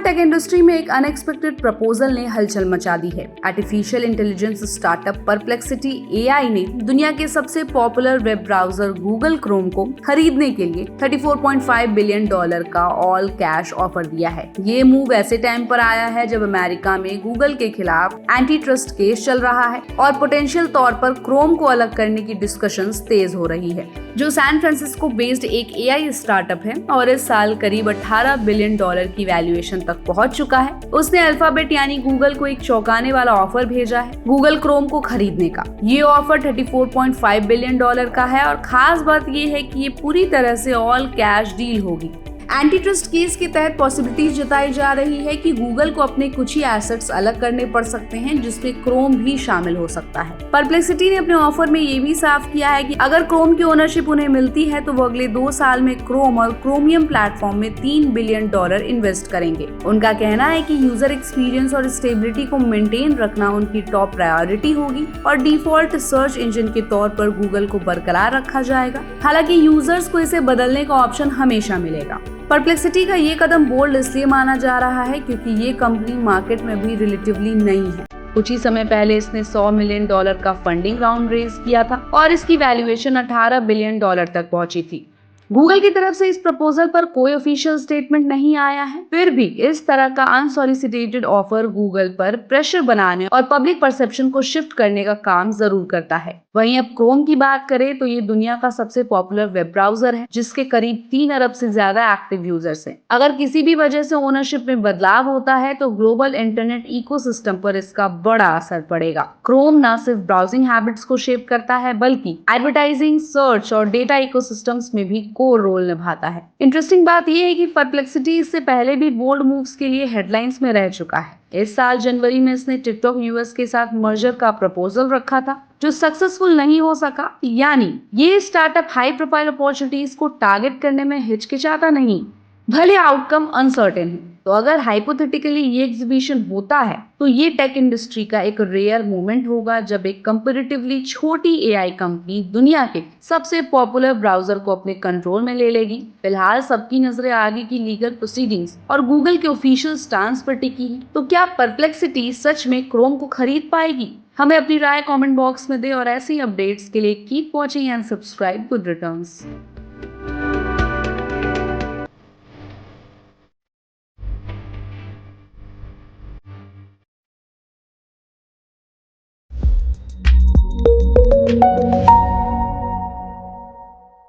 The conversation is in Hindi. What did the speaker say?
टेक इंडस्ट्री में एक अनएक्सपेक्टेड प्रपोजल ने हलचल मचा दी है। Artificial intelligence startup perplexity AI ने दुनिया के सबसे popular web browser Google Chrome को खरीदने के लिए $34.5 बिलियन का ऑल कैश ऑफर दिया है। ये मूव ऐसे टाइम पर आया है जब अमेरिका में गूगल के खिलाफ एंटी ट्रस्ट केस चल रहा है और पोटेंशियल तौर पर क्रोम को अलग करने की डिस्कशंस तेज हो रही है। जो सैन फ्रांसिस्को बेस्ड एक एआई स्टार्टअप है और इस साल करीब $18 बिलियन की वैल्यूएशन तक पहुंच चुका है। उसने अल्फाबेट यानी गूगल को एक चौंकाने वाला ऑफर भेजा है गूगल क्रोम को खरीदने का। ये ऑफर $34.5 बिलियन का है और खास बात ये है कि ये पूरी तरह से ऑल कैश डील होगी। एंटी ट्रस्ट केस के तहत पॉसिबिलिटीज जताई जा रही है कि गूगल को अपने कुछ ही एसेट्स अलग करने पड़ सकते हैं, जिसमें क्रोम भी शामिल हो सकता है। परप्लेक्सिटी ने अपने ऑफर में ये भी साफ किया है कि अगर क्रोम की ओनरशिप उन्हें मिलती है तो वो अगले 2 साल में क्रोम और क्रोमियम प्लेटफॉर्म में $3 बिलियन इन्वेस्ट करेंगे। उनका कहना है कि यूजर एक्सपीरियंस और स्टेबिलिटी को मेंटेन रखना उनकी टॉप प्रायोरिटी होगी और डिफॉल्ट सर्च इंजन के तौर पर गूगल को बरकरार रखा जाएगा। हालांकि यूजर्स को इसे बदलने का ऑप्शन हमेशा मिलेगा। परप्लेक्सिटी का ये कदम बोल्ड इसलिए माना जा रहा है क्योंकि ये कंपनी मार्केट में भी रिलेटिवली नई है। कुछ ही समय पहले इसने $100 मिलियन का फंडिंग राउंड रेज किया था और इसकी वैल्यूएशन $18 बिलियन तक पहुंची थी। गूगल की तरफ से इस प्रपोजल पर कोई ऑफिशियल स्टेटमेंट नहीं आया है, फिर भी इस तरह का अनसॉलिसिटेटेड ऑफर गूगल पर प्रेशर बनाने और पब्लिक परसेप्शन को शिफ्ट करने का काम जरूर करता है। वहीं अब क्रोम की बात करें तो ये दुनिया का सबसे पॉपुलर वेब ब्राउजर है, जिसके करीब 3 अरब से ज्यादा एक्टिव यूजर्स हैं। अगर किसी भी वजह से ओनरशिप में बदलाव होता है तो ग्लोबल इंटरनेट इकोसिस्टम पर इसका बड़ा असर पड़ेगा। क्रोम न सिर्फ ब्राउजिंग हैबिट्स को शेप करता है बल्कि एडवर्टाइजिंग, सर्च और डेटा इकोसिस्टम्स में भी कोर रोल निभाता है। इंटरेस्टिंग बात यह है कि परप्लेक्सिटी इससे पहले भी बोल्ड मूव्स के लिए हेडलाइंस में रह चुका है। इस साल जनवरी में इसने टिकटॉक यूएस के साथ मर्जर का प्रपोजल रखा था जो सक्सेसफुल नहीं हो सका। यानी ये स्टार्टअप हाई प्रोफाइल अपॉर्चुनिटीज को टारगेट करने में हिचकिचाता नहीं, भले आउटकम अनसर्टेन है। तो अगर हाइपोथेटिकली ये एग्जीबिशन होता है तो ये टेक इंडस्ट्री का एक रेयर मोमेंट होगा जब एक कंपैरेटिवली छोटी एआई कंपनी दुनिया के सबसे पॉपुलर ब्राउजर को अपने कंट्रोल में ले लेगी। फिलहाल सबकी नजरें आगे की लीगल प्रोसीडिंग्स और गूगल के ऑफिशियल स्टांस पर टिकी है। तो क्या परप्लेक्सिटी सच में क्रोम को खरीद पाएगी? हमें अपनी राय कमेंट बॉक्स में दे और ऐसी अपडेट्स के लिए keep watching and subscribe good returns.